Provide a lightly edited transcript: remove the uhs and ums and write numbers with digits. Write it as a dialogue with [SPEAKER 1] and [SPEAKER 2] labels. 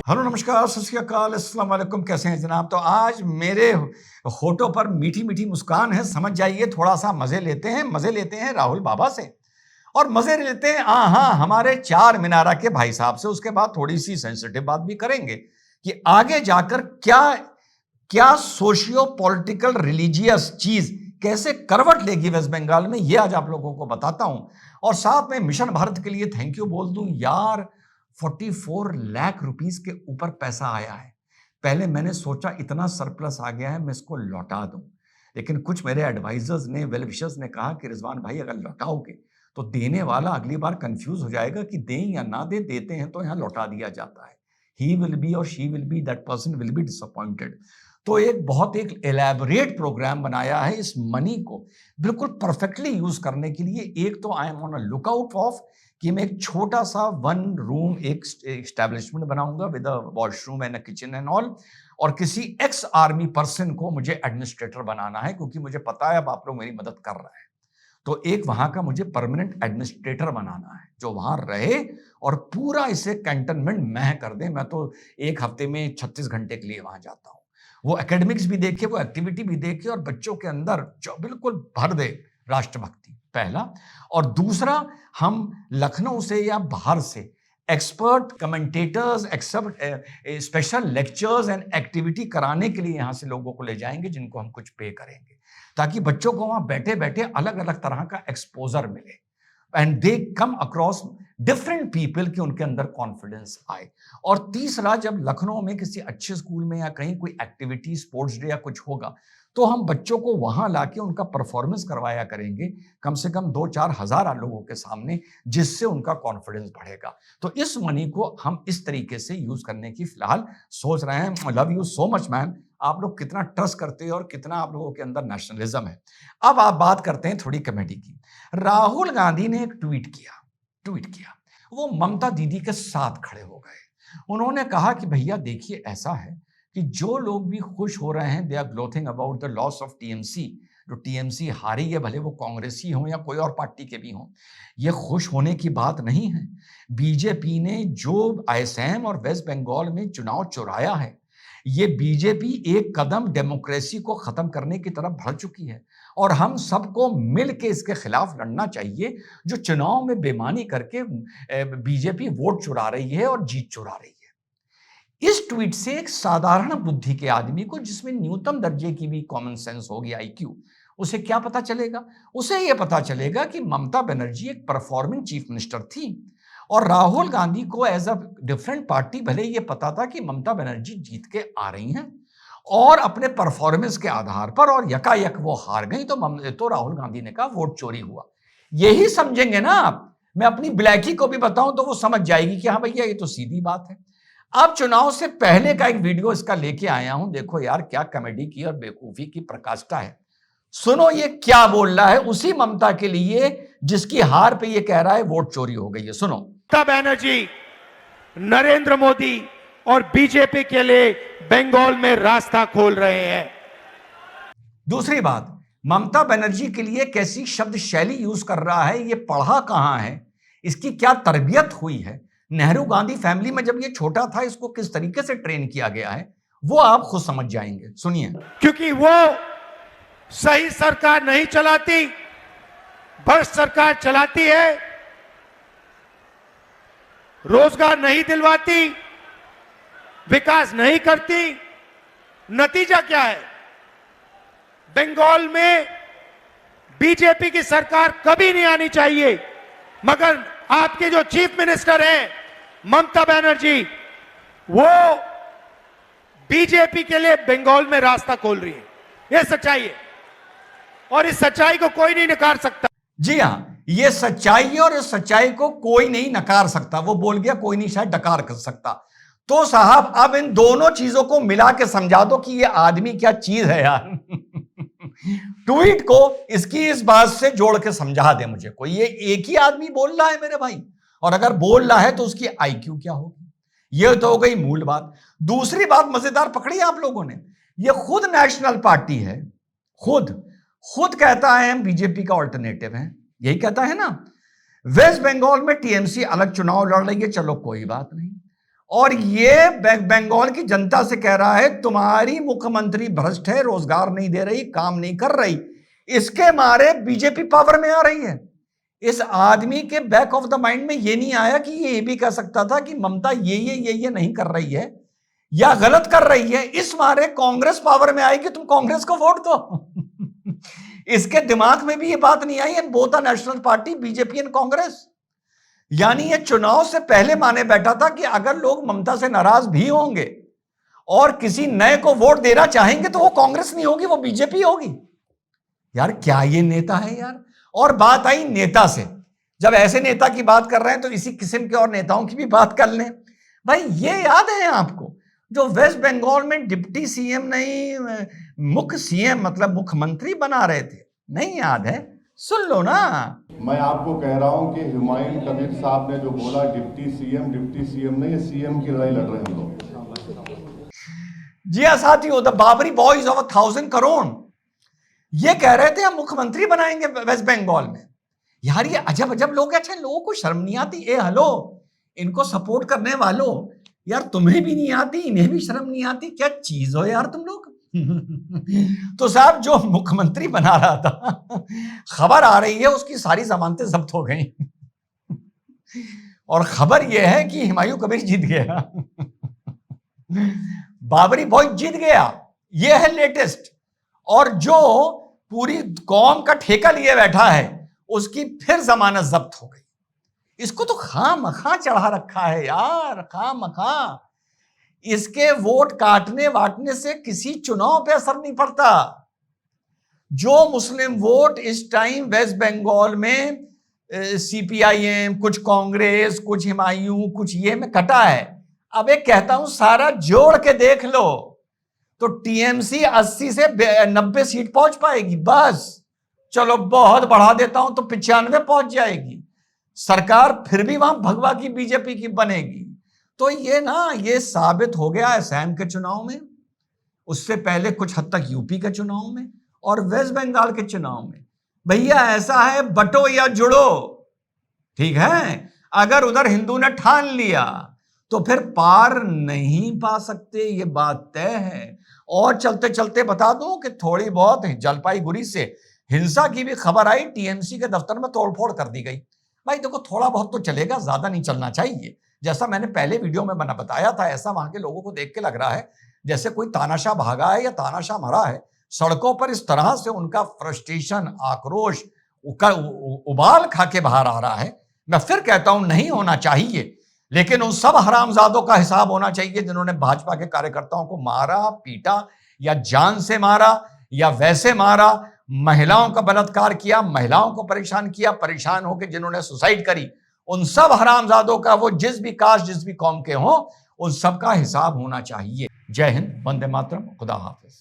[SPEAKER 1] Hello, नमस्कार, सत श्री अकाल, अस्सलाम वालेकुम। कैसे हैं जनाब? तो आज मेरे होठों पर मीठी मीठी मुस्कान है। समझ जाइए, थोड़ा सा मजे लेते हैं राहुल बाबा से, और मजे लेते हैं हाँ हमारे चार मीनारा के भाई साहब से। उसके बाद थोड़ी सी सेंसिटिव बात भी करेंगे कि आगे जाकर क्या क्या सोशियो पॉलिटिकल रिलीजियस चीज कैसे करवट लेगी वेस्ट बंगाल में, ये आज आप लोगों को बताता हूं। और साथ में मिशन भारत के लिए थैंक यू बोल दूं यार। 44 लाख रुपीस के ऊपर पैसा आया है। पहले मैंने सोचा इतना सरप्लस आ गया है, मैं इसको लौटा दूं, लेकिन कुछ मेरे एडवाइजर्स ने, वेल विशर्स ने कहा कि रिजवान भाई अगर लौटाओगे तो देने वाला अगली बार कंफ्यूज हो जाएगा कि दें या ना दें। देते हैं तो यहां लौटा दिया जाता है। ही विल बी और she will be, that person will be disappointed. तो एक एलैबोरेट प्रोग्राम बनाया है इस मनी को बिल्कुल परफेक्टली यूज करने के लिए। एक तो I am on a lookout of कि मैं एक छोटा सा 1 रूम एक एस्टेब्लिशमेंट बनाऊंगा with a washroom and a kitchen and all, और किसी एक्स आर्मी पर्सन को मुझे एडमिनिस्ट्रेटर बनाना है, क्योंकि मुझे पता है अब आप लोग मेरी मदद कर रहे हैं। तो एक वहां का मुझे परमानेंट एडमिनिस्ट्रेटर बनाना है जो वहां रहे और पूरा इसे कैंटनमेंट मैं कर दे। मैं तो एक हफ्ते में 36 घंटे के लिए वहां जाता हूं। वो एकेडमिक्स भी देखे, वो एक्टिविटी भी देखे, और बच्चों के अंदर जो बिल्कुल भर दे राष्ट्रभक्ति, पहला। और दूसरा, हम लखनऊ से या बाहर से expert commentators, expert special lectures and activity कराने के लिए यहां से लोगों को ले जाएंगे, जिनको हम कुछ पे करेंगे, ताकि बच्चों को वहां बैठे बैठे अलग अलग तरह का एक्सपोजर मिले and they come across different people, कि उनके अंदर कॉन्फिडेंस आए। और तीसरा, जब लखनऊ में किसी अच्छे स्कूल में या कहीं कोई एक्टिविटी, स्पोर्ट्स डे या कुछ होगा, तो हम बच्चों को वहां लाके उनका परफॉर्मेंस करवाया करेंगे, कम से कम 2-4 हजार लोगों के सामने, जिससे उनका कॉन्फिडेंस बढ़ेगा। तो इस मनी को हम इस तरीके से यूज करने की फिलहाल सोच रहे हैं। Love you so much man. आप लोग कितना ट्रस्ट करते हैं और कितना आप लोगों के अंदर नेशनलिज्म है। अब आप बात करते हैं थोड़ी कॉमेडी की। राहुल गांधी ने एक ट्वीट किया। वो ममता दीदी के साथ खड़े हो गए। उन्होंने कहा कि भैया देखिए, ऐसा है कि जो लोग भी खुश हो रहे हैं, they are gloating about the loss of TMC. जो टीएमसी हारी है, भले वो कांग्रेसी हो या कोई और पार्टी के भी हो, ये खुश होने की बात नहीं है। बीजेपी ने जो असम और वेस्ट बंगाल में चुनाव चुराया है, ये बीजेपी एक कदम डेमोक्रेसी को खत्म करने की तरफ बढ़ चुकी है, और हम सबको मिलकर इसके खिलाफ लड़ना चाहिए, जो चुनाव में बेईमानी करके बीजेपी वोट चुरा रही है और जीत चुरा रही है। इस ट्वीट से एक साधारण बुद्धि के आदमी को, जिसमें न्यूनतम दर्जे की भी कॉमन सेंस होगी, आईक्यू, उसे क्या पता चलेगा? उसे यह पता चलेगा कि ममता बनर्जी एक परफॉर्मिंग चीफ मिनिस्टर थी, और राहुल गांधी को एज अ डिफरेंट पार्टी भले ये पता था कि ममता बनर्जी जीत के आ रही हैं, और अपने परफॉर्मेंस के आधार पर, और यकायक वो हार गई, तो राहुल गांधी ने कहा वोट चोरी हुआ। यही समझेंगे ना आप। मैं अपनी ब्लैकी को भी बताऊं तो वो समझ जाएगी कि हाँ भैया, ये तो सीधी बात है। अब चुनाव से पहले का एक वीडियो इसका लेके आया हूं। देखो यार, क्या कॉमेडी की और बेवकूफी की प्रकाष्ठा है। सुनो ये क्या बोल रहा है उसी ममता के लिए, जिसकी हार पे ये कह रहा है वोट चोरी हो गई है। सुनो।
[SPEAKER 2] ममता बनर्जी नरेंद्र मोदी और बीजेपी के लिए बंगाल में रास्ता खोल रहे हैं।
[SPEAKER 1] दूसरी बात, ममता बनर्जी के लिए कैसी शब्द शैली यूज कर रहा है, ये पढ़ा कहां है, इसकी क्या तरबियत हुई है, नेहरू गांधी फैमिली में जब ये छोटा था इसको किस तरीके से ट्रेन किया गया है, वो आप खुद समझ जाएंगे। सुनिए।
[SPEAKER 2] क्योंकि वो सही सरकार नहीं चलाती, भ्रष्ट सरकार चलाती है, रोजगार नहीं दिलवाती, विकास नहीं करती। नतीजा क्या है? बंगाल में बीजेपी की सरकार कभी नहीं आनी चाहिए, मगर आपके जो चीफ मिनिस्टर हैं ममता बनर्जी, वो बीजेपी के लिए बंगाल में रास्ता खोल रही है। यह सच्चाई है, और इस सच्चाई को कोई नहीं नकार सकता।
[SPEAKER 1] जी हां, ये सच्चाई है, और इस सच्चाई को कोई नहीं नकार सकता। वो बोल गया, कोई नहीं शायद डकार कर सकता। तो साहब, अब इन दोनों चीजों को मिला के समझा दो कि ये आदमी क्या चीज है यार। ट्वीट को इसकी इस बात से जोड़ के समझा दे मुझे कोई। ये एक ही आदमी बोल रहा है मेरे भाई, और अगर बोल रहा है तो उसकी आईक्यू क्या होगी? ये तो हो गई मूल बात। दूसरी बात मजेदार पकड़ी आप लोगों ने। ये खुद नेशनल पार्टी है, खुद कहता है हम बीजेपी का ऑल्टरनेटिव है, यही कहता है ना। वेस्ट बंगाल में टीएमसी अलग चुनाव लड़ रही है, चलो कोई बात नहीं। और ये बंगाल की जनता से कह रहा है तुम्हारी मुख्यमंत्री भ्रष्ट है, रोजगार नहीं दे रही, काम नहीं कर रही, इसके मारे बीजेपी पावर में आ रही है। इस आदमी के बैक ऑफ द माइंड में ये नहीं आया कि ये भी कह सकता था कि ममता ये नहीं कर रही है या गलत कर रही है, इस मारे कांग्रेस पावर में आएगी, तुम कांग्रेस को वोट दो। इसके दिमाग में भी ये बात नहीं आई है, both national party BJP and Congress. यानी ये चुनाव से पहले माने बैठा था कि अगर लोग ममता से नाराज भी होंगे और किसी नए को वोट देना चाहेंगे तो वो कांग्रेस नहीं होगी, वो बीजेपी होगी। यार क्या ये नेता है यार। और बात आई नेता से, जब ऐसे नेता की बात कर रहे हैं तो इसी किस्म के और नेताओं की भी बात कर लें। भाई ये याद है आपको जो वेस्ट बंगाल में डिप्टी सीएम नहीं मुख्य सीएम मतलब मुख्यमंत्री बना रहे थे, नहीं याद है? सुन लो ना।
[SPEAKER 3] मैं आपको कह रहा हूं कि हुमायूं कबीर साहब ने जो बोला डिप्टी सीएम नहीं, सीएम की लड़ाई लड़ रहे हैं हम लोग।
[SPEAKER 1] जी हाँ साथियों, the Babri boys of 1,000 crore ये कह रहे थे हम मुख्यमंत्री बनाएंगे वेस्ट बंगाल में। यार ये अजब अजब लोग हैं। अच्छा लोगों को शर्म नहीं आती? ए हेलो, इनको सपोर्ट करने वालों, यार तुम्हें भी नहीं आती, इन्हें भी शर्म नहीं आती, क्या चीज हो यार तुम लोग। तो साहब जो मुख्यमंत्री बना रहा था, खबर आ रही है उसकी सारी जमानतें जब्त हो गई। और खबर यह है कि हुमायूं कबीर जीत गया। बाबरी बॉय जीत गया, यह है लेटेस्ट। और जो पूरी कौम का ठेका लिए बैठा है उसकी फिर जमानत जब्त हो गई। इसको तो खामखा चढ़ा रखा है यार, खामखा। इसके वोट काटने वाटने से किसी चुनाव पे असर नहीं पड़ता। जो मुस्लिम वोट इस टाइम वेस्ट बंगाल में सीपीआईएम, कुछ कांग्रेस, कुछ हुमायूं, कुछ ये में कटा है, अब एक कहता हूं सारा जोड़ के देख लो तो टीएमसी 80 से 90 सीट पहुंच पाएगी बस। चलो बहुत बढ़ा देता हूं तो 95 पहुंच जाएगी। सरकार फिर भी वहां भगवा की बीजेपी की बनेगी। तो ये साबित हो गया असम के चुनाव में, उससे पहले कुछ हद तक यूपी के चुनाव में और वेस्ट बंगाल के चुनाव में। भैया ऐसा है बटो या जुड़ो, ठीक है। अगर उधर हिंदू ने ठान लिया तो फिर पार नहीं पा सकते, ये बात तय है। और चलते चलते बता दूं कि थोड़ी बहुत जलपाईगुड़ी से हिंसा की भी खबर आई, टीएमसी के दफ्तर में तोड़फोड़ कर दी गई। भाई देखो थोड़ा बहुत तो चलेगा, ज्यादा नहीं चलना चाहिए। जैसा मैंने पहले वीडियो में बताया था, ऐसा वहां के लोगों को देख के लग रहा है जैसे कोई तानाशाह भागा है या तानाशाह मरा है। सड़कों पर इस तरह से उनका फ्रस्ट्रेशन, आक्रोश उबाल खा के बाहर आ रहा है। मैं फिर कहता हूं नहीं होना चाहिए, लेकिन उन सब हरामजादों का हिसाब होना चाहिए जिन्होंने भाजपा के कार्यकर्ताओं को मारा, पीटा या जान से मारा या वैसे मारा, महिलाओं का बलात्कार किया, महिलाओं को परेशान किया, परेशान होकर जिन्होंने सुसाइड करी, उन सब हरामजादों का, वो जिस भी कास्ट जिस भी कौम के हों, उन सब का हिसाब होना चाहिए। जय हिंद, वंदे मातरम, खुदा हाफिज।